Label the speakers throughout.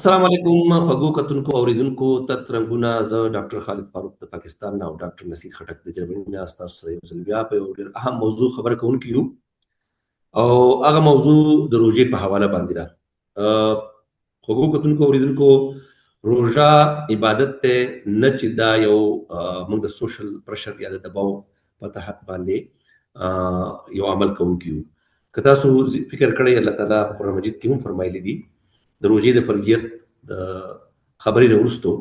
Speaker 1: السلام علیکم خوږو کتونکو اوریدونکو تت رنګونه زه ډاکټر خالد فاروق د پاکستان نه او ډاکټر نصیر خټک د جرمني نه تاسو سره یو ځل بیا په یو ډېر اهم موضوع خبرې کوونکی یو او هغه موضوع د روژې په حواله باندې ده. خوږو کتونکو اوریدونکو روژه عبادت ته نه چې دا یو موږ د سوشل پرشر یا د دباو په تحت باندې یو عمل کوونکی یو. که تاسو فکر کړئ الله تعالی په قرآن مجید کې هم فرمایلی دي د روژې د فرضیت د خبرې نه وروستو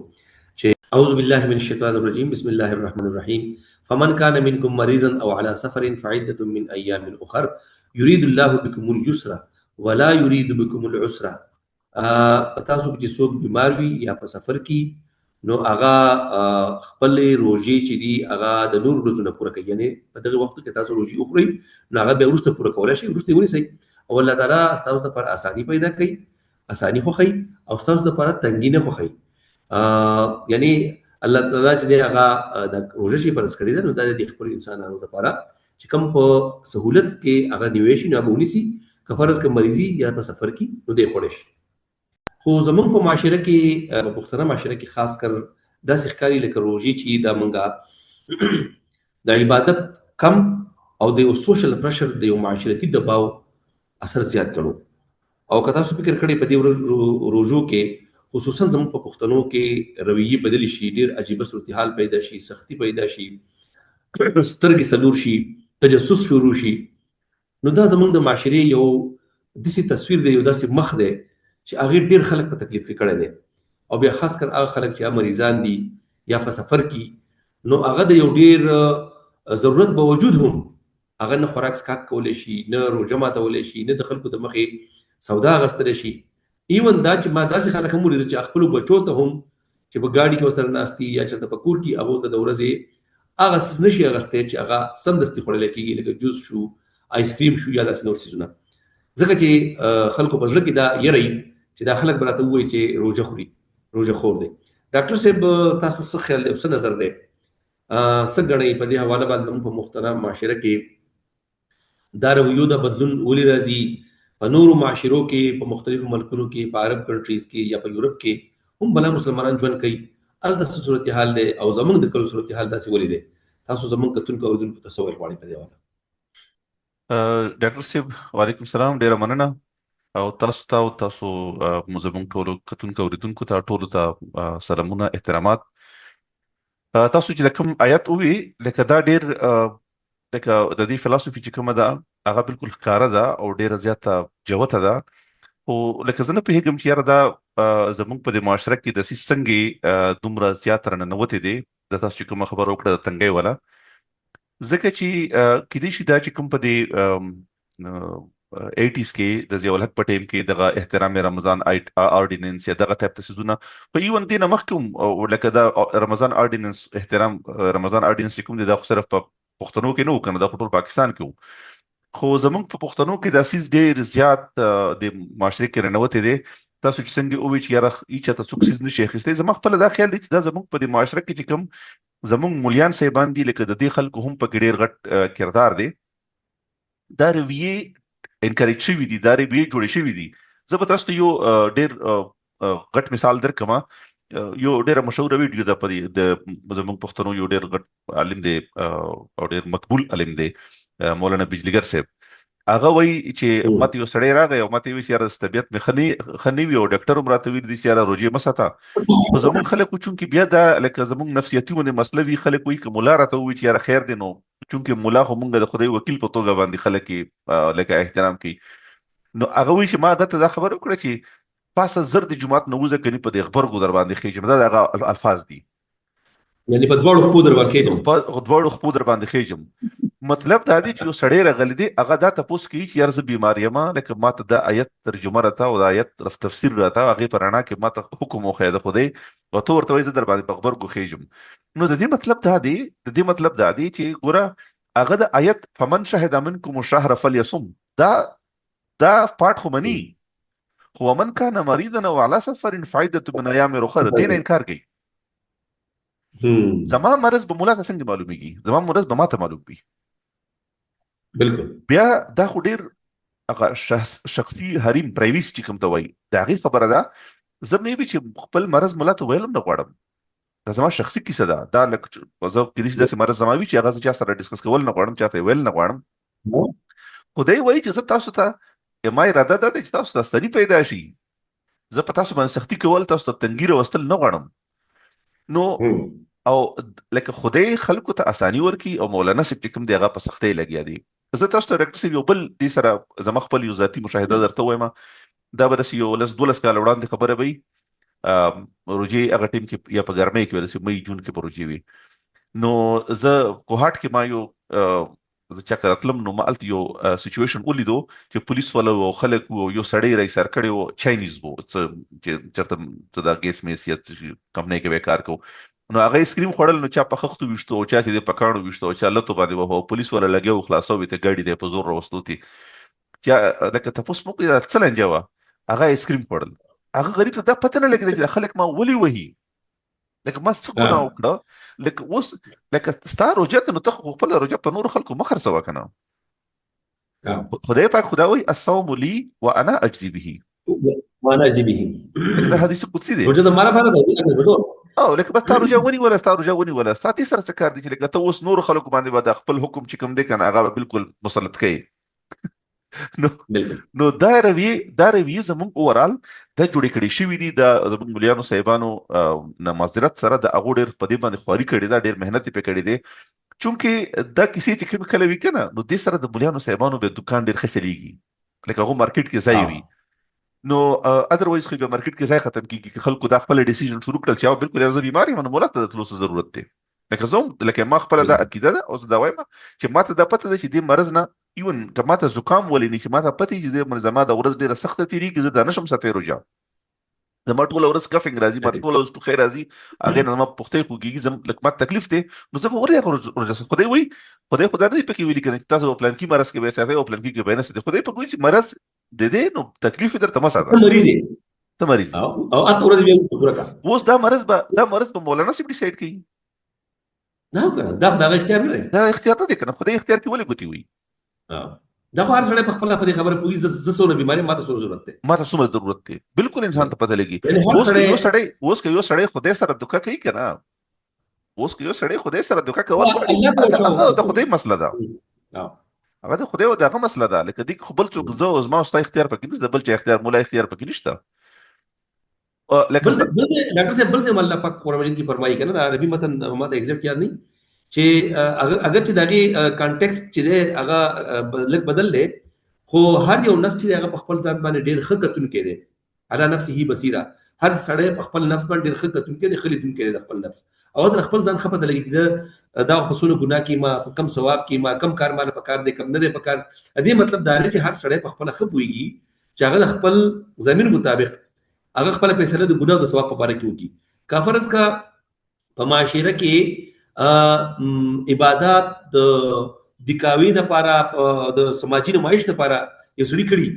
Speaker 1: چې اعوذ بالله من الشیطان الرجیم بسم الله الرحمن الرحیم فمن كان منكم مريضا او على سفر فعدة من ايام اخر يريد الله بكم اليسر ولا يريد بكم العسر. تاسو چې څوک بیمار وي یا په سفر کې نو هغه خپل روژې چې دي هغه د نور ورځو نه پوره کوي، یعنی په دغه وخت کې تاسو روژې وخورئ نو هغه بیا وروسته پوره کولی شئ، وروسته یې ونیسئ او الله تعالی ستاسو لپاره اساني پیدا کوي، اساني خوښي او ستاسو لپاره تنګي نه خوښي. یعنی الله تعالی چې دی هغه د روژه چې فرض کړې ده نو دا د خپل انسانانو لپاره چې کوم په سهولت کې هغه نیوي شي نو به ونیسي، که فرض که مریضي یا په سفر کې نو دی خوړی شي. خو زمونږ په معاشره کې په پښتنه معاشره کې خاص کر داسې ښکاري لکه روژې چې دا مونږه د عبادت کم او د یو سوشل پرشر د یو معاشرتي دباو اثر زیات کړو. او که تاسو فکر کړئ په دې روژو کې خصوصا زموږ په پښتنو کې رویې بدلې شي، ډېر عجیبه صورتحال پیدا شي، سختی پیدا شي، سترګې سلور شي، تجسس شروع شي، نو دا زموږ د معاشرې یو داسې تصویر دی، یو داسې مخ دی چې هغې ډېر خلک په تکلیف کې کړی دی. او بیا خاص کر هغه خلک چې یا مریضان دي یا په سفر کې نو هغه د یو ډېر ضرورت باوجود هم هغه نه خوراک څښاک کولی شي، نه روژه ماتولی شي، نه د خلکو د مخې سودا اغستلی شي. ایون دا چې ما داسې خلک هم ولیدل چې خپلو بچو ته هم چې په ګاډي کې ورسره ناست دي یا چېرته په کور کې هغو ته د ورځې هغه څیز نشي اغستی چې هغه سمدستي خوړلی کېږي، لکه جوس شو، آیس کریم شو یا داسې نور څیزونه. ځکه چې خلکو په زړه کې دا یره وي چې دا خلک به راته ووایي چې روژه خوري، روژه خور دی. ډاکټر صاحب تاسو څه خیال دی او څه نظر دی، څه ګڼئ په دې حواله باندې زموږ په محترم معاشره کې دا رویو د بدلون ولې راځي؟ په نورو معاشرو کې په مختلفو ملکونو کې په عرب کنټریز کې یا په یورپ کې هم بلا مسلمانان ژوند کوي، هلته څه صورتحال دی او زموږ د کلو صورتحال داسې ولې دی؟ تاسو زموږ کتونکو اورېدونکو ته څه ویل غواړئ په دې حواله؟
Speaker 2: ډاکټر صاحب وعلیکم السلام، ډیره مننه او تاسو ته او تاسو زموږ ټولو کتونکو اوریدونکو ته ټولو ته سلامونه، احترامات. تاسو چې د کوم آیت ووی لکه دا ډیر لکه د دې فلسفي چې کومه ده هغه بالکل ښکاره ده او ډیره زیاته جوته ده، خو لکه زه نه پوهېږم چې یاره دا زموږ په دې معاشره کې داسې څنګه دومره زیات راننوتې دی د تاسو چې کومه خبره وکړه د تنګۍ والا. ځکه چې کیدای شي دا چې کوم په دې 80s کې د ضیاء الحق په ټیم کې دغه احترام رمضان آرډیننس یا دغه ټایپ څیزونه په ایون دې نه مخکې هم لکه دا رمضان آرډیننس، احترام رمضان آرډیننس چې کوم دی دا خو صرف په پښتنو کې نه و کنه، دا خو ټول پاکستان کې و. خو زمونږ په پښتنو کې دا څیز ډېر زیات د معاشرې کې رانوتی دی. تاسو چې څنګه ووایئ چې یاره هېچا ته څوک څیز نشي اخیستی، زما خپله دا خیال دی چې دا زمونږ په دې معاشره کې چې کوم زمونږ مولیان صاحبان دي لکه د دې خلکو هم پکې ډېر غټ کردار دی، دا رویې انکریج شوي دي، دا رویې جوړې شوي دي. زه به تاسو ته یو ډېر غټ مثال درکړم. یو ډېره مشهوره ویډیو ده په دې د زموږ پښتنو یو ډېر غټ عالم دی او ډېر مقبول عالم دی مولانا بجلیګر صاحب. هغه وایي چې ماته یو سړی راغی او ماته یې وایي چې یاره طبیعت مې ښه نه وي او ډاکټر هم راته ویلي دي چې یاره روژې مه ساته. خو زموږ خلک چونکې بیا دا لکه زموږ نفسیاتي غوندې مسله وي، خلک وایي که ملا راته ووایي چې یاره خیر دی نو چونکې ملا خو مونږ د خدای وکیل په توګه باندې خلک یې لکه احترام کوي. نو هغه وایي چې ما هغه ته دا خبره وکړه چې پاسه زر د جومات نه وځه کني په دې غبرګو در باندې خېږم. دا د هغه الفاظ دي،
Speaker 1: یعنی په دواړو خپو در باندې خېږم،
Speaker 2: په دواړو خپو در باندې خېږم. مطلب دا دی چې یو سړی راغلی دی هغه دا تپوس کوي چې یاره زه بیمار یم، لکه ما ته دا آیت ترجمه راته او دا آیت تفسیر راته هغې په رڼا کې ما ته حکم وښیه د خدای او ته ورته وایي زه در باندې په غبرګو خېږم. نو د دې مطلب دا دی چې ګوره هغه د آیت فمن شهد منکم الشهر فلیصم دا پاټ خو مني، خو ومن کان مریضا او علی سفر فعدة من ایام اخر دې نه انکار کوي. زما مرض به مولا ته څنګه معلومیږي؟ زما مرض به ما ته معلوم وي.
Speaker 1: بالکل
Speaker 2: بیا دا خو ډېر هغه شخصي حریم پرایویسي چې کوم ته وایي د هغې خبره ده زه مې وی چې خپل مرض مولا ته ویلم نه غواړم. دا زما شخصي کیسه ده. دا لکه زه کېدای شي داسې مرض زما وي چې هغه زه چا سره ډسکس کول نه غواړم، چاته ویل نه غواړم. خدای وایي چې زه تاسو ته ما اراده ده چې تاسو ته ستړي پیدا شي. زه په تاسو باندې سختي کول، تاسو ته تنګي راوستل نه غواړم. نو او لکه خدای خلکو ته اساني ورکي او مولانا صاحب چې کوم دی هغه په سختۍ لګیا دي. زه تاسو ته ډاکټر صاحب یو بل دې سره زما خپل یو ذاتي مشاهده درته وایم. دا به داسې یو 12 کاله وړاندې خبره وي. روجې هغه ټیم کې یا په ګرمۍ کې ورسې مې جون کې په روجې وي. نو زه کوهاټ کې ما یو چکر اتلم، نو ما الته یو سچويشن ولیدو چې پولیس ولا او خلک او یو سړی راي سر کړي او چاینیز وو چې چرته دا ګیس میس یا کمپنۍ کې وکړ کو. نو هغه سکریم خړل، نو چا په خختو وشتو او چا چې په کانو وشتو او چا لته باندې وو پولیس ولا لګیو خلاصو وي ته ګاډي د په زور راوستو تی چې لکه تاسو مو کې څه لنجوا هغه سکریم خړل. هغه غریب ته دا پته نه لګیږي چې خلک ما ولي وهي، لکه ما څه ګناه وکړه. لکه اوس لکه ستا روجه ته نو ته خپل روجه په نور خلکو مخ خرڅوه کنه. خدای پاک خدا وایي الصوم لي وانا اجزي به،
Speaker 1: وانا اجزي به.
Speaker 2: دا حدیث قدسی دی.
Speaker 1: روجه زما لپاره دی
Speaker 2: او لکه بس تا روجه ونی ولا ستا روجه ونی ولا ساتي سره څه کار دي چې لکه ته اوس نور خلکو باندې به خپل حکم چې کوم دی کنه هغه بالکل مسلط کوي. نو دا رویه زمونږ اورال دا جوړې کړې شوې دي. دا زمونږ مليانو صاحبانو نه معذرت سره د هغو ډېر په دې باندې خواري کړې ده، ډېر محنت یې پې کړی دی. چونکې دا کیسې چې کوم کله وي که نه، نو دې سره د مليانو صاحبانو به دوکان ډېر ښه چلېږي، لکه هغو مارکیټ کې ځای وي. نو ادروایز خو به مارکیټ کې ځای ختم کېږي که خلکو دا خپله ډیسیژن شروع کړل چې او بالکل زه بیمار یم نو مولا ته د تلو څه ضرورت دی. لکه زه هم لکه ما خپله دا عقیده ده او زه دا وایم چې ما ته دا پته ده چې دې مرض نه ایون که ما ته زکام ولې نه چې ما ته پته چې دې زما د ورځ ډېره سخته تېرېږي، زه دا نشم ساتلی روژه. زما ټوله ورځ کفنګ راځي، ما ټوله ورځ ټوخی راځي، هغې نه زما پختۍ خوږېږي، لکه ما تکلیف دی. نو زه به ورې روژه خدای وایي خدای خو دا نه دي پکې ویلي که نه چې تاسو په پلانکي مرض کې به یې ساتئ او پلانکي کې به یې نه ساتئ. خدای پکې وایي چې مرض د دې نو تکلیف یې درته مه ساته، ته مریض یې
Speaker 1: او اته ورځې بیا وروسته پوره کړه.
Speaker 2: اوس دا مرض به مولانا صاحب ډیسایډ کوي.
Speaker 1: نه کنه دا دغه اختیار نه دی،
Speaker 2: دا اختیار نه دی کنه. خدای اختیار کې ولې ګوتې وي؟
Speaker 1: دا خو هر سړی په خپله په دې خبره پوهېږي زه څومره بیمار یم، ما ته څومره ضرورت دی،
Speaker 2: ما ته څومره ضرورت دی. بالکل انسان ته پته لګي. اوس که یو سړی خدای سره دوکه کوي که نه، اوس که یو سړی خدای سره دوکه کول هغه د خدای مسله ده، هغه د خدای او د هغه مسله ده. لکه دې خو بل څوک زه او زما او ستا اختیار پکې نشته، بل چا اختیار مولا اختیار پکې نشته.
Speaker 1: ډاکټر صاحب بل ځای الله پاک قرآن مجید کې فرمایي که نه، د عربي متن ما ته ایگزیکټ یاد نه چې اگر چې د هغې کانټیکسټ چې دی هغه لږ بدل دی، خو هر یو نفس چې دی هغه په خپل ځان باندې ډېر ښه کتونکی دی، علی نفسه بصیره. هر سړی په خپل نفس باندې ډېر ښه کتونکی دی، ښه لیدونکی دی د خپل نفس، او د خپل ځان ښه پته لګي چې دا په څونه ګناه کې ما په کم ثواب کې ما کم کار ماله پکار دی کم نه دی پکار. دې مطلب دا دی چې هر سړی په خپله ښه پوهېږي چې هغه د خپل زمین مطابق هغه خپله فیصله د ګناه او د ثواب په باره کې وکړي. که فرض کا په معاشره کې عبادات د دکاوي دپاره د سماجي نمایش دپاره یو سړي کړي،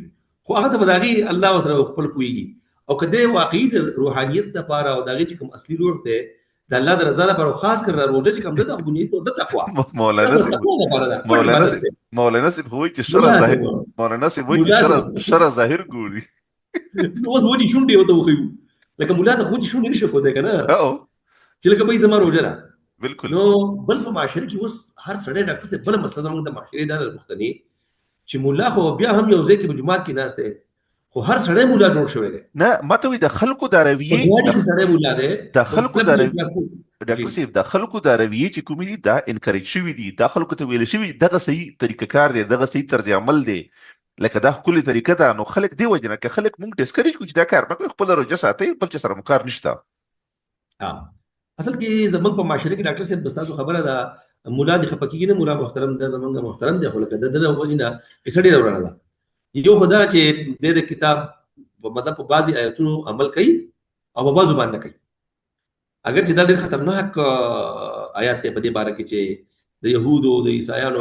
Speaker 1: خو هغه ته به د هغې الله ورسره خپل پوهېږي. او که دی واقعي د روحانیت دپاره او د هغې چې کوم اصلي روح دی د الله د رضا لپاره، خاص کر روژه چې کوم ده د بنیت او د تقوا
Speaker 2: مولانا صاحب خو وایي چې شر ظاهر ګوري.
Speaker 1: اوس وجې شونډې ورته وښیو، لکه ملا ته خو وجې شونډې نشي ښودی که نه چې لکه بهی زما روژه ده.
Speaker 2: بالکل.
Speaker 1: نو بل په معاشره کې اوس هر سړی ډاکټر صاحب بله مسله زموږ د معاشرې دا ده پښتنې چې ملا خو بیا هم یو ځای کې په جومات کې ناست دی، خو هر سړی مولا جوړ شوی دی.
Speaker 2: نه ما ته وایي د خلکو دا رویې
Speaker 1: سړی مولا دی،
Speaker 2: د خلکو دا ډاکټر صاحب د خلکو دا رویې چې کومې دي دا انکریج شوي دي، دا خلکو ته ویل شوي دغه صحیح طریقه کار دی، دغه صحیح طرز عمل دی، لکه دا ښکلې طریقه ده. نو خلک دې وجې نه که خلک مونږ ډسکریج کړو چې دا کار مه کوئ، خپله روژه ساتئ، بل چا سره مو کار نشته.
Speaker 1: اصل کې زمونږ په معاشره کې ډاکټر صاحب بس تاسو خبره ده مولا دې خفه کېږي نه، مولا محترم ده زمونږ محترم دی، خو لکه د ده له وجې نه کیسه ډېره ورانه ده. یو خو دا چې دی د کتاب مطلب په بعضې ایتونو عمل کوي او په بعضو باندې نه کوي. اگر چې دا ډېر خطرناک آیات دی په دې باره کې چې د یهودو د عیسایانو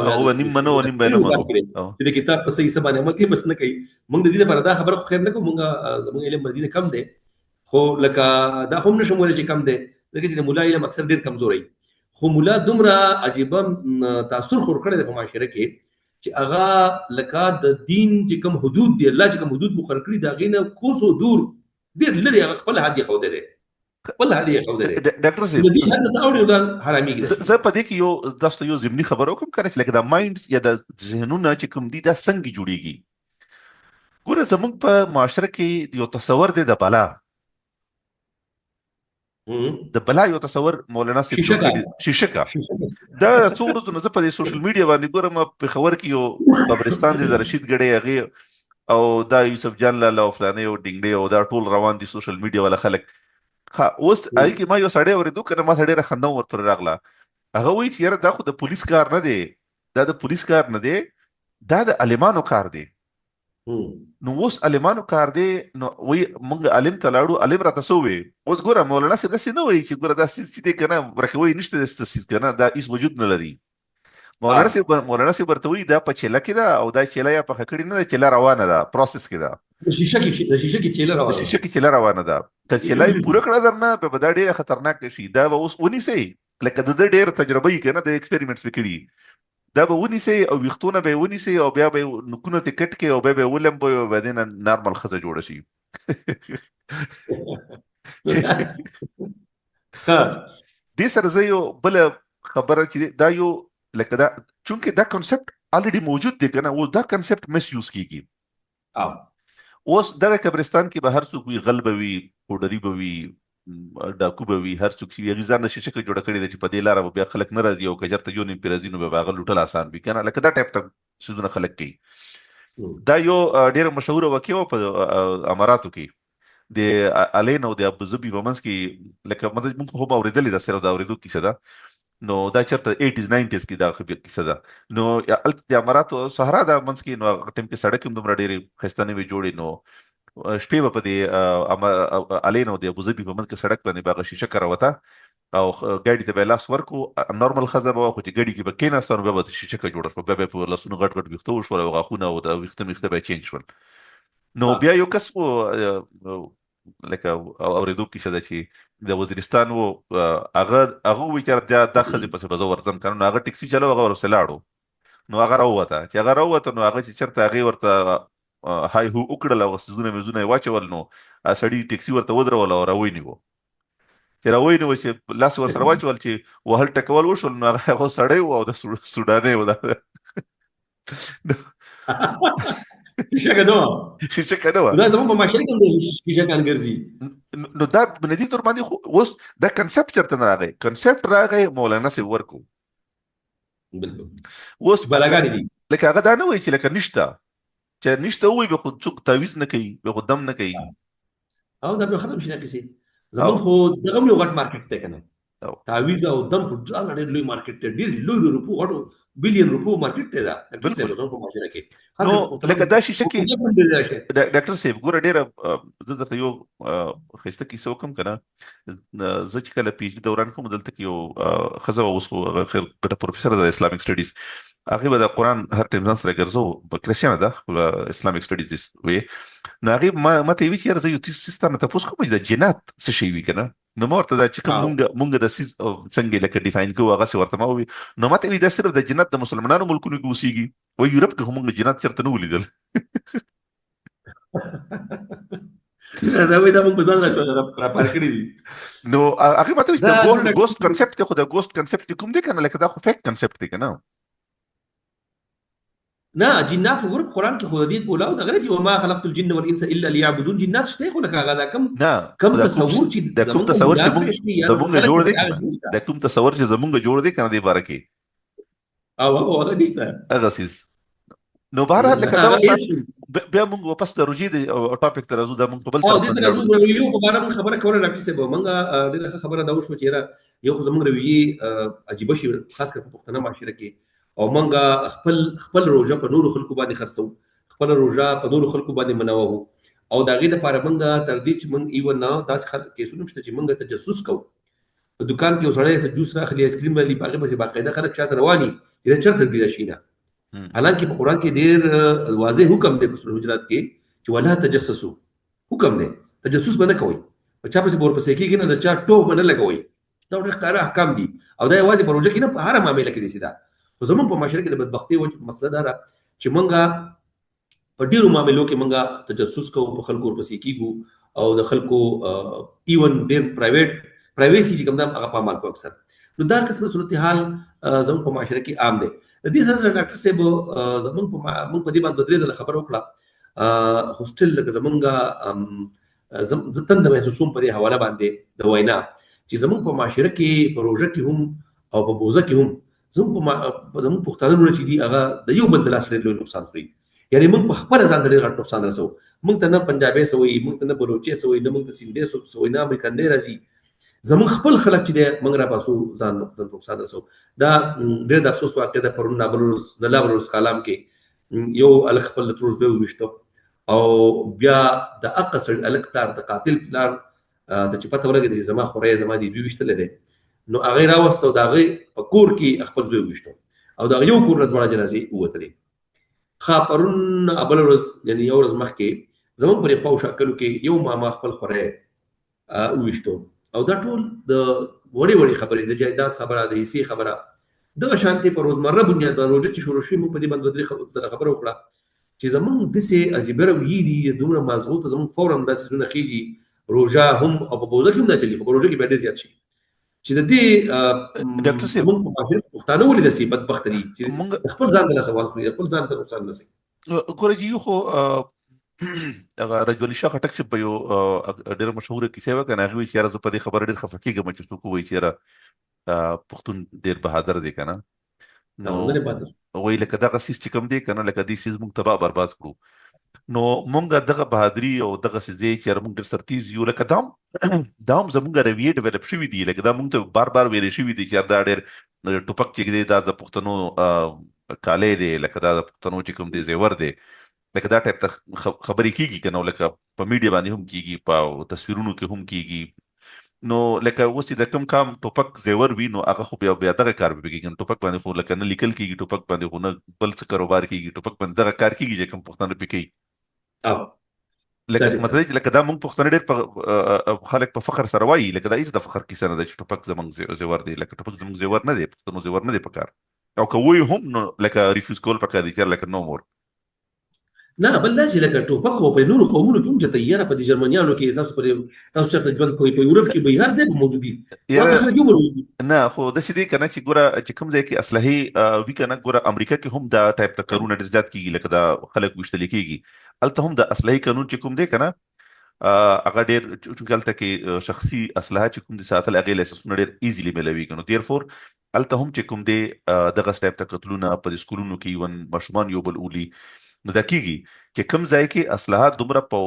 Speaker 1: چې د کتاب په صحیح څه باندې عمل کوي بس نه کوي. موږ د دې لپاره دا خبره خو خیر نه کوو، موږ زموږ علم مدینه کم دی، خو لکه دا خو هم نشم ویلی چې کم دی، ځکه چې د ملا علم اکثر ډېر کمزوری، خو ملا دومره عجیبه تاثر خور کړی دی په معاشره کې چې هغه لکه د دین چې کوم حدود دی، الله چې کوم حدود مقرر کړي د هغې نه کوسو دور ډېر لرې هغه خپل حد یې ښودلی خپل حد یې ښودلی
Speaker 2: ډاکټر
Speaker 1: د
Speaker 2: صاحب
Speaker 1: دې حد نه ته اوړي نو دا حرامېږي دا
Speaker 2: زه په دې کې تاسو ته یو ضمني خبره وکړم کنه چې لکه د مایندز یا د ذهنونه چې کوم دي دا څنګه جوړیږي. ګوره زموږ په معاشره کې یو تصور دی د بلا یو تصور مولانا صاحب جوړ کړی شیشه کا دا څو ورځې نه زه په سوشل میډیا باندې ګورم په خبر کې یو قبرستان دی د رشید ګړی هغه او دا یوسف جان لاله او فلانه او ډینګډي او دا ټول روان دي سوشل میډیا ولا خلک. اوس هغه کې ما یو سړی اوریدو کنه ما سړی راخنده ورته راغله هغه وایي چې یاره دا خو د پولیس کار نه دی دا د پولیس کار نه دی دا د عالمانو کار دی. نو اوس عالمانو کار دی نو وایي موږ عالم ته لاړو عالم راته څه ووایي. اوس ګوره مولانا صاحب داسې نه وایي چې ګوره دا څیز چې دی که نه ورکه وایي نشته داسې څیز که نه دا هېڅ وجود نه لري. مولانا صاحب ورته وایي دا په چیله کې ده او دا چیله یا پخه کړې نه ده چیله روانه ده پروسس کې ده
Speaker 1: د شیشه کې
Speaker 2: چیله روانه ده که چیله یې پوره کړه درنه به دا ډېره خطرناک شي. دا به اوس ونیسئ لکه د ده ډېر تجربه یې که نه د ایکسپریمنټس به کړي دا به ونیسئ او ویښتونه به یې ونیسئ او بیا به یې نوکونه ترې کټ کړئ او بیا به یې ولمبوئ او بیا دې نه نارمل ښځه جوړه شي. دې سره زه یو بله خبره چې دا یو لکه دا چونکې دا کنسپټ الریډي موجود دی که نه اوس دا کنسپټ مس یوز کېږي. اوس دغه قبرستان کې به هر څوک وي غل به وي پوډري به وي ډاکو به وي هر څوک چې وي هغې ځان نه شیشه جوړه کړې ده چې په دې لاره به بیا خلک نه راځي او که چېرته یو نیم پرې راځي نو بیا به هغه لوټل اسان وي که نه لکه دا ټایپ ته څیزونه خلک کوي. دا یو ډېره مشهوره واقعه وه په اماراتو کې د الین او د ابوظبي په منځ کې لکه موږ خو به اورېدلې ده صرف د اورېدو کیسه ده نو دا چېرته 80s 90s کې دا کیسه ده. نو هلته د اماراتو صحرا ده منځ کې نو هغه ټایم کې سړک هم دومره ډېرې ښایسته نه وې جوړې نو شپې به په دې الین او د ابوظبي په منځ کې سړک باندې به هغه شیشه کراوته او ګاډي ته به لاس ورکو نارمل ښځه به وه خو چې ګاډي کې به کېناسته نو بیا به شیشه جوړه شوه بیا به یې په لاسونو غټ غټ ویښته وشول او غاښونه او د ویښته به یې چینج شول. نو بیا یو کس و لکه اورېدو کیسه ده چې د وزیرستان و هغه وایي چې دا ښځې پسې به زه ورځم که نه نو هغه ټکسي چلو هغه ورپسې لاړو نو هغه راووته چې هغه راووته نو هغه چې چېرته هغې ورته های هو وکړل او څیزونه میزونه یې واچول نو سړي ټکسي ورته ودرول او راونیوه چې راونیوه چې لاس ورسره واچول چې وهل ټکول وشول نو هغه سړی و او د سوډانۍ و شیشه که نه وه
Speaker 1: دا زموږ په معاشره کې هم شیشهګان ګرځي.
Speaker 2: نو دا بنیادي طور باندې خو اوس دا کنسپټ چېرته نه راغی کنسپټ راغی مولانا صاحب ورکو
Speaker 1: بالکل
Speaker 2: اوس
Speaker 1: بلاګانې دي
Speaker 2: لکه هغه دا نه وایي چې لکه نشته چې نشته ووایي به خو څوک تعویض نه کوي به خو دم نه کوي
Speaker 1: او دا به ختم شي دا کیسې. زموږ خو دغه هم یو غټ مارکیټ دی که نه تعویض او دم خو ځان ډېر لوی مارکیټ دی ډېر لوی روپو غټو بلین روپو مارکیټ دی دا زموږ په معاشره کې.
Speaker 2: نو لکه دا شیشه کې ډاکټر صاحب ګوره ډېره زه درته یو ښایسته کیسه وکړم که نه زه چې کله پي ایچ ډي دوران کوم دلته کې یو ښځه وه اوس خو هغه خیر ګټه پروفیسر ده د اسلامک سټډیز هغې به د قرآن هر ټایم ځان سره ګرځو کرسچیانه ده اسلامک سټډیز وې نو هغې ما ته یې وي چې یاره زه یو څیز تا نه تپوس کوم چې د جنات څه شی وي که نه نو ما ورته دا چې کوم مونږ د څیز څنګه لکه ډیفاین کوو هغسې ورته ما ووي نو ما ته وي دا صرف د جنت د مسلمانانو ملکونو کې اوسېږي وایي یورپ کې خو مونږ جنت چېرته نه ولیدل
Speaker 1: دا وایي دا مونږ په ځان راپار کړي دي.
Speaker 2: نو هغې ما ته وایي د ګوسټ کنسپټ دی خو د ګوسټ کنسپټ کوم دی که نه لکه دا خو فیک کنسپټ دی که نه
Speaker 1: نه جنات خو ګوره په قرآن کې خو د دې کولاو دغه چې وما خلقت الجن والانس الا ليعبدون جنات شته خو لکه هغه دا کوم تصور چې
Speaker 2: د کوم تصور چې زمونږ جوړ دی د کوم تصور چې زمونږ جوړ دی که نه دې باره کې
Speaker 1: او هغه نشته
Speaker 2: هغه څیز. نو بهرحال لکه دا بیا موږ واپس د روژې د ټاپک ته راځو دا موږ په بل طرف
Speaker 1: باندې یو په اړه موږ خبره کوله ډاکټر صاحب موږ ډېره خبره دا وشوه چې یو خو زموږ رویې عجیبه شي خاص کر په پښتنه معاشره کې او موږ خپل روژه په نورو خلکو باندې خرڅو خپل روژه په نورو خلکو باندې منوو او د هغې دپاره موږ تر دې چې موږ ایون داسې کیسونه شته چې موږ تجسس کوو په دوکان کې یو سړی جوس راخلي آیسکریم راخلي په هغې پسې باقاعده خلک شاته رواني چې دا چېرته ګیره شي نه حالانکه په قرآن کې ډېر واضح حکم دی په سورة حجرات کې چې ولا تجسسو حکم دی تجسس به نه کوئ په چا پسې به ورپسې کېږي نه د چا ټوک به نه لګوئ دا ډېر ښکاره احکام دي او دا یوازې په روژه کې نه په هره معامله کې داسې ده. خو زموږ په معاشره کې د بدبختۍ مسله دا ده چې موږ په ډېرو معاملو کې موږ تجسس کوو په خلکو ورپسې کېږو او د خلکو ایون ډیر پرایویسي چې کوم دا هغه پامال کو اکثر. نو دا قسم صورتحال زموږ په معاشره کې عام دی. د دې سره ډاکټر صاحب زموږ په دې باندې درې ځله خبره وکړه. هوسټل لکه زمونږه زه تنده محسوسوم په دې حواله باندې د وینا چې زموږ په معاشره کې په روژه کې هم او په بوزه کې هم زموږ پښتانه چې دي هغه د یو بل د لاس ډېر لوی نقصان خوري. یعنې موږ په خپله ځان ته ډېر غټ نقصان رسوو. موږ ته نه پنجابی سوی، موږ ته نه بلوچي سوی، نه موږ ته سندھی سوی، نه امریکندی راځي. زموږ خپل خلک چې دی موږ راپاسو ځان ته نقصان رسوو. دا ډېر د افسوس واقع ده. پرون نابلوز کالام کې یو هلک خپل د ترور زوی وویشته او بیا د هغه سړي هلک پلار د قاتل پلار ته چې پته ولګېده چې زما خوری زما دې زوی ویشتلی دی، نو هغه یې راوسته او د هغې په کور کې خپل زوی وویشته او د هغه یو کور نه دواړه جنازې ووتلې. پرون بله ورځ یعنې یو ورځ مخکې زموږ په دې خوا شاکلو کې یو ماما خپل خوری وویشته او دا ټول د وړې وړې خبرې، د جایداد خبره، د حصې خبره، دغه شانتې په روزمره بنیاد باندې روژه چې شروع شوي موږ په دې باندې درې ځله خبره وکړه چې زموږ داسې عجیبه رویې دي دومره مازغو ته زموږ فوراً داسې زونه خېږي. روژه هم او په بوزه کې هم دا چلي، خو په روژه کې بیا ډېر زیات شي چې د دې
Speaker 2: ډاکټر صاحب
Speaker 1: زموږ په معاشره کې پښتانه ولې داسې بدبخته دي چې خپل ځان ته سوال خوري، خپل ځان ته نقصان رسوي.
Speaker 2: ګوره جي خو هغه رجب علي شاه خټک صاحب په یو ډېره مشهوره کیسه وکړه. هغه وایي چې یاره زه په دې خبره ډېر خفه کېږم چې څوک وایي چې یاره پښتون ډېر بهادر دی که نه، نو وایي لکه دغه سیز چې کوم دی که نه، لکه دې سیز موږ تباه برباد کړو. نو موږ دغه بهادري او دغه سیزې چې یاره موږ ډېر سرتیز یو، لکه دا هم زموږ رویې ډیولپ شوي دي، لکه دا موږ ته بار بار ویلې شوي دي چې دا ډېر ټوپک چې دی دا د پښتنو کالی دی، لکه دا د پښتنو چې کوم دی زیور دی، لکه دا ټایپ ته خبرې کېږي که نه، لکه په میډیا باندې هم کېږي، په تصویرونو کې هم کېږي. نو لکه اوس چې د کوم کام ټوپک زیور وي نو هغه خو بیا دغه کار به کېږي. ټوپک باندې خو لکه نه لیکل کېږي، ټوپک باندې خو نه بل څه کاروبار کېږي، ټوپک باندې دغه کار کېږي چې کوم پښتانه پې کوي. لکه مطلب چې لکه دا موږ پښتانه ډېر خلک په فخر سره وایي، لکه دا هېڅ د فخر کیسه نه ده چې ټوپک زموږ زیور دی. لکه ټوپک زموږ زیور نه دی، پښتنو زیور نه دی په کار، او که وایي هم نو لکه ریفیوز کول پکار دي چې لکه نو مور
Speaker 1: نه. بل دا چې لکه ټوپک خو په نورو قومونو کې هم چې تیاره په دې جرمنیانو کې تاسو چېرته ژوند کوئ، په یورپ کې به هر ځای به موجود دي.
Speaker 2: نه خو داسې دی که نه چې ګوره چې کوم ځای کې اسلحې وي که نه، ګوره امریکا کې هم دا ټایپ د کارونه ډېر زیات کېږي، لکه دا خلک ویشتلی کېږي. هلته هم د اسلحې قانون چې کوم دی که نه هغه ډېر، چونکې هلته کې شخصي اسلحه چې کوم دي ساتل هغې لایسنسونه ډېر ایزیلي میلوي که نو، دیرفور هلته هم چې کوم دی دغه ټایپ ته قتلونه په دې سکولونو کې ایون ماشومان یو بل اولي. نو دا کېږي چې کوم ځای کې اسلحه دومره په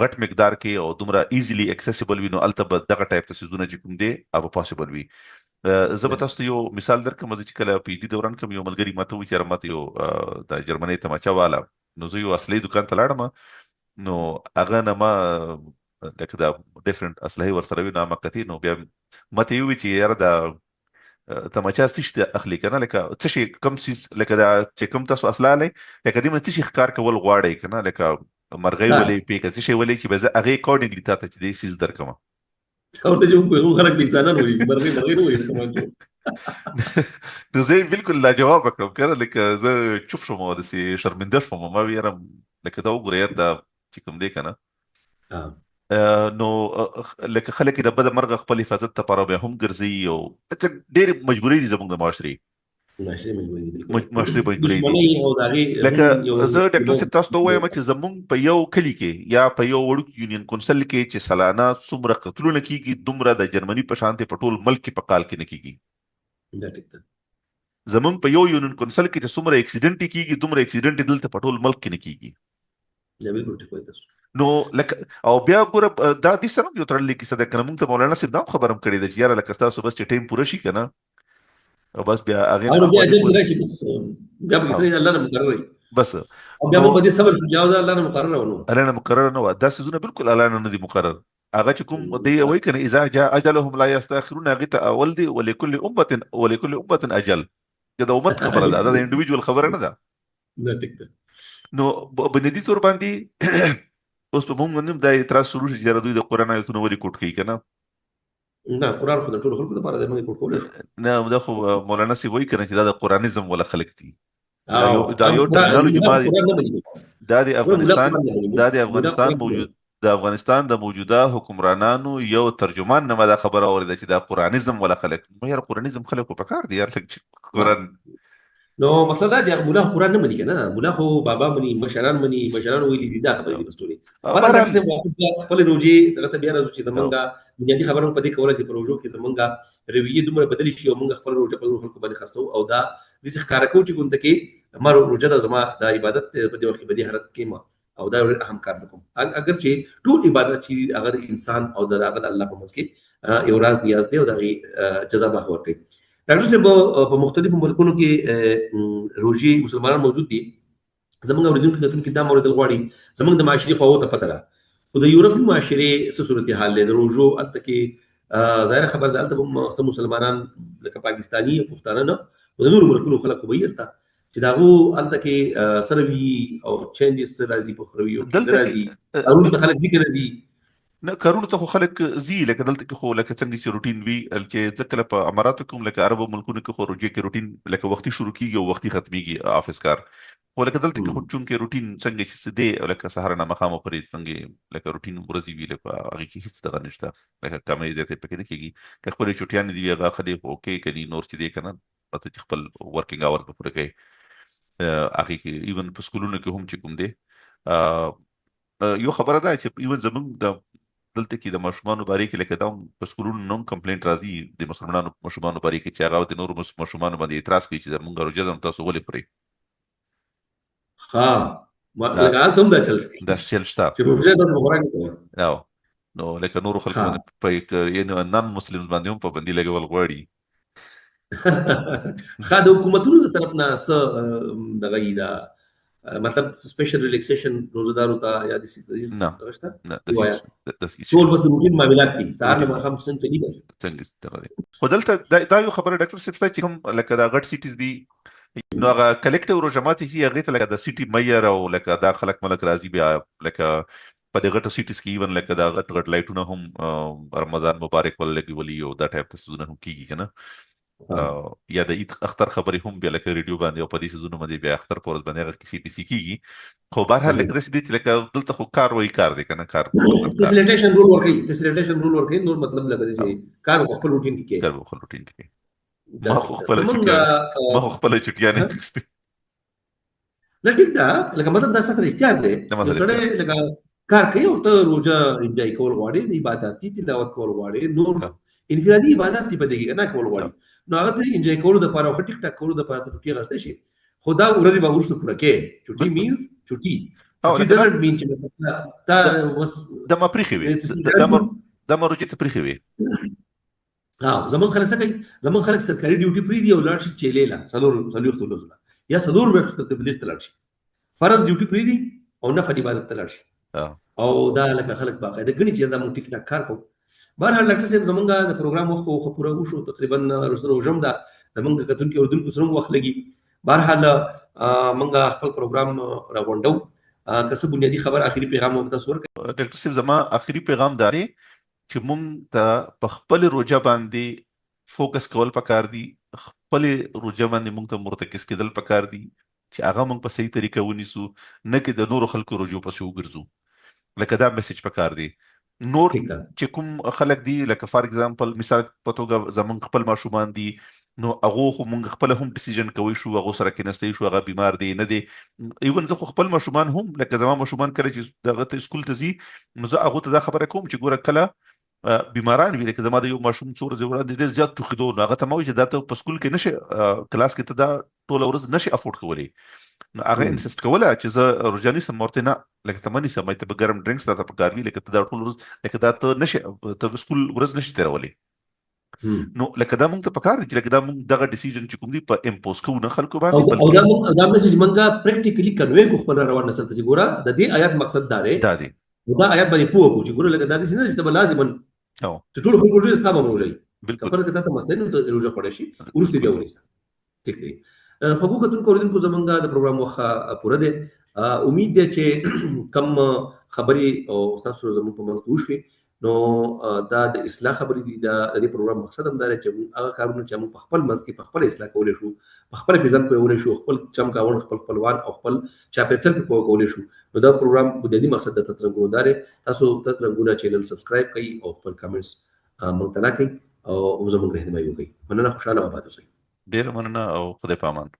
Speaker 2: غټ مقدار کې او دومره ایزیلی اکسیسیبل وي نو هلته به دغه ټایپ ته څیزونه چې کوم دی هغه پاسبل وي. زه به تاسو ته یو مثال درکړم. زه چې کله پی ایچ ډي دوران کوم یو ملګري ماته وایي چې یاره ماته یو د جرمنۍ تماچه واله، نو زه یو اصلحې دوکان ته لاړم، نو هغه نه ما لکه دا ډفرنټ اصلحې ورسره وي، نو ما کتې، نو بیا ماته یې ووایي چې یاره دا تماچه څه شي اخلي که نه، لکه څه شي کوم څیز، لکه دا چې کوم تاسو اسلحه لرئ لکه دې باندې څه شي ښکار کول غواړئ که نه، لکه مرغۍ ولې پیکه څه شی ولې چې به زه هغې اکارډنګلي تا ته چې دې سیز درکړم.
Speaker 1: ورته چې موږ خلک به انسانان وایي، مرغۍ نه وایي.
Speaker 2: نو زه یې بالکل لاجواب کړم که نه، لکه زه چوپ شوم او داسې شرمنده شوم. ما ویل یاره لکه دا وګوره یار دا چې کوم دی که نه، نو لکه خلک د بده مرغه خپل حفاظت لپاره بیا هم ګرځي، او لکه ډېرې مجبورۍ دي زموږ د معاشرې مجبورۍ دي. لکه زه ډاکټر صاحب تاسو ته ووایم چې زموږ په یو کلي کې یا په یو وړوکي یونین کونسل کې چې سالانه څومره قتلونه کېږي دومره د جرمني په شانتې په ټول ملک کې په کال کې نه کېږي. زموږ په یو یونین کونسل کې چې څومره اکسیډنټ کېږي دومره اکسیډنټ دلته په ټول ملک کې نه کېږي. نو لکه او بیا ګوره دا دې سره هم یو تړلې کیسه ده که نه، موږ ته مولانا صاحب دا هم خبره هم کړې ده چې یاره لکه ستاسو بس چې ټایم پوره شي که نه، او بس بیا هغې بس
Speaker 1: بیا موږ په دې صبر شو، بیا الله نه مقرره ونه،
Speaker 2: الله نه مقرره نه وه. دا څیزونه بالکل الله نه دي مقرر. هغه چې کوم دی وایي که نه اذا جاء اجلهم لا یستاخرون، هغې ته اول دی ولکل امة اجل. دا د امت خبره ده، دا د انډیویجوال خبره نه ده. نو بنیادي طور باندې اوس په موږ باندې دا اعتراض شروع شي چې یاره دوی د قرآن آیتونه ولې کوټ کوي که نه.
Speaker 1: نه قرآن خو د ټولو خلکو لپاره دی، موږ یې کوټ کولی
Speaker 2: نه. دا خو مولانا صاحب وایي که نه چې دا د قرآنیزم والا خلک دي. دا یو ټرمینالوجي ما دا د افغانستان موجود د افغانستان د موجوده حکمرانانو یو ترجمان نه ما دا خبره اورېده چې دا قرآنیزم ولا خلک یار قرآنیزم خلکو په کار دی یار لږ چې قرآن
Speaker 1: نو مسله دا چې مولا قرآن نه مني کنه مولا خو بابا مني مشران مني مشران ویلي دي دا خبرې دي بستوري بهر ډاکټر صاحب واپس خپل روجي دغه ته بیا راځو چې زمونږه بنیادي خبره په دې کوله چې په روجو کې زمونږه رویه دومره بدلی شي او موږ خپل روجه په خلکو باندې خرڅو او دا د ښکارا کو چې ګوند کې مر روجه د زما د عبادت په دې وخت باندې حرکت کې ما او دا اهم کار زکم اگر چې ټول عبادت چې هغه انسان او د هغه الله په منځ کې یو راز نیاز دی او د جزا به ورکړي ډاکټر صاحب په مختلفو ملکونو کې روژې مسلمانان موجود دي زمونږ اوریدونکو کتونکو دا مورد غواړي زمونږ د معاشري خواو ته پته ده خو د یورپي معاشرې څه صورتحال دی د روژو هلته کې ظاهره خبر ده هلته به څه مسلمانان لکه پاکستاني پښتانه نه خو د نورو ملکونو خلک خو به وي هلته چې د هغو هلته کې سره وي او چینجز څه راځي په خرویو کې راځي هغوی ته خلک ځي که نه ځي
Speaker 2: نه کارونو ته خو خلک ځي لکه دلته کې خو لکه څنګه چې روټین وي چې ځکه کله په اماراتو کې هم لکه عربو ملکونو کې خو روژې کې روټین لکه وختي شروع کېږي او وختي ختمېږي افس کار خو لکه دلته کې خو چونکې روټین څنګه چې دی لکه سهار نه ماښام پورې څنګه لکه روټین ورځې وي لکه هغې کې هېڅ دغه نشته لکه کمې زیاتې پکې نه کېږي که خپلې چوټیانې دي هغه خلک اوکې که نور چې دی که نه پته چې خپل ورکینګ اورز به پوره کوي هغې کې ایون په سکولونو کې هم چې کوم دی یو خبره ده چې ایون زموږ د دلته کې د ماشومانو باره کې لکه دا په سکولونو نوم کمپلینټ راځي د مسلمانانو ماشومانو باره کې چې هغه د نورو ماشومانو باندې اعتراض کوي چې زموږ روژه ده نو تاسو ولې خورئ
Speaker 1: لکه هلته هم دا چل
Speaker 2: دا چل شته
Speaker 1: چې روژه تاسو به خوراک نه کوئ
Speaker 2: نو لکه نورو خلکو باندې نان مسلم باندې هم پابندي لګول غواړي
Speaker 1: ښه د حکومتونو د طرف نه څه دغه یي دا مطلب سپیشل ریلیکسیشن روزدارو ته یا د ټول بس د روټین معاملات دي سهار نه ماښام څنګه
Speaker 2: چلیږي خو دلته دا یو خبره ډاکټر صاحب چې کوم لکه دا غټ سیټیز دي نو هغه کلیکټیو روژه ماتې چې هغې ته لکه د سیټي مییر او لکه دا خلک ملک راځي بیا لکه په دې غټو سیټیز کې ایون لکه دا غټ غټ لایټونه هم رمضان مبارک ول لګولي او دا ټایپ څیزونه هم کېږي که نه یا د عید اختر خبرې هم بیا لکه ریډیو باندې او په دې څیزونو باندې بیا اختر په ورځ باندې هغه کیسې پیسې کېږي خو بهرحال لکه داسې دی چې لکه دلته خو کار وایي کار دی که نه کار
Speaker 1: فیسیلیټیشن رول ورکوي نور مطلب لکه داسې کار په خپل روټین کې کوي
Speaker 2: کار په خپل روټین کې کوي ما خو خپله چټیانې اخیستې
Speaker 1: نه ټیک ده لکه مطلب دا ستاسو اختیار دی یو سړی لکه کار کوي او ته روژه انجوای کول غواړې د عبادتي تلاوت کول غواړې نور انفرادي عبادت دي په دې کې نه کول غواړي نو هغه ته انجوای کولو دپاره او ښه ټیک ټاک کولو دپاره ته چوټي اخیستی شي خو دا ورځې به وروسته پوره کوې چوټي مینز چوټي ډزنټ مین چې دا
Speaker 2: د ما پریښې وي دا ما روژې ته پریښې وي
Speaker 1: زمونږ خلک څه کوي زمونږ خلک سرکاري ډیوټي پرېږدي او لاړ شي چیلې له څلوېښتو ورځو له یا څلور میاشتو ته تبلیغ ته لاړ شي فرض ډیوټي پرېږدي او نفل عبادت ته لاړ شي او دا لکه خلک باقاعده ګڼي چې دا مونږ ټیک ټاک کار کوو بهرحال ډاکټر صاحب زمونږ د پروګرام وخت خو پوره وشو تقریبا روژه هم ده زمونږ کتونکي اردونکو سره هم وخت لګي بهرحال مونږ خپل پروګرام راغونډو که څه بنیادي خبر آخري پیغام هم تاسو ورکړئ
Speaker 2: ډاکټر صاحب زما آخري پیغام دا دی چې مونږ ته په خپل روژه باندې فوکس کول پکار دي خپل روژه باندې مونږ ته مرتکز کېدل پکار دي چې هغه مونږ په صحیح طریقه ونیسو نه کې د نورو خلکو روژو پسې وګرځو لکه دا میسج پکار دی نور چې کوم خلک دي لکه فار ایگزامپل مثال په توګه زمونږ خپل ماشومان دي نو هغه خو مونږ خپل هم ډیسیژن کوي شو هغه سره کېنستی شو هغه بیمار دی نه دی ایون زه خو خپل ماشومان هم لکه زما ماشومان کله چې دغه ته سکول ته ځي نو زه هغه ته دا خبره کوم چې ګوره کله بیماران وي لکه زما د یو ماشوم څو ورځې وړاندې ډېر زیات ټوخېدو نو هغه ته ما وایي چې دا ته په سکول کې نشي کلاس کې ته دا ټوله ورځ نشي افورډ کولی نو هغه انسست کوله چې زه روژه نیسم ورته نه لکه ته مه نیسه ته به ګرم ډرنکس راته پکار وي لکه ته دا ټول ورځ لکه دا ته نشي ته سکول ورځ نشي تېرولی نو لکه دا مونږ ته پکار دي چې لکه دا مونږ دغه ډیسیژن چې کوم دي په امپوز کوو نه خلکو باندې
Speaker 1: او دا میسج مونږه پریکټیکلی کنوی کو خپل روان نسل ته چې ګوره د دې آیات مقصد دا دی دا آیات باندې پوه کو چې ګوره لکه دا داسې نه چې ته به لازما چې ټول خلکو روژه ستا به هم روژه وي که فرق ته مستی نو ته روژه خوړی شي وروسته بیا ونیسه ټیک دی خوږو کتونکو اورېدونکو زمونږ د پروګرام وخت پوره دی امید دی چې کم خبرې او ستاسو زموږ په منځ کې وشوې نو دا د اصلاح خبرې دي. دا د دې پروګرام مقصد هم دا دی چې موږ هغه کارونه چې موږ په خپل منځ کې په خپل اصلاح کولی شو، په خپل عزت کولی شو، خپل چمګاوند، خپل خپلوان او خپل چاپېریال په کولی شو. نو دا پروګرام بنیادی مقصد د تترنګونو دا دی. تاسو تترنګونه چینل سبسکرایب کړئ او خپل کمنټس موږ ته راکړئ او زموږ رهنمایي وکړئ. مننه، خوشاله او آباد اوسئ.
Speaker 2: ډیره مننه او خدای پامان.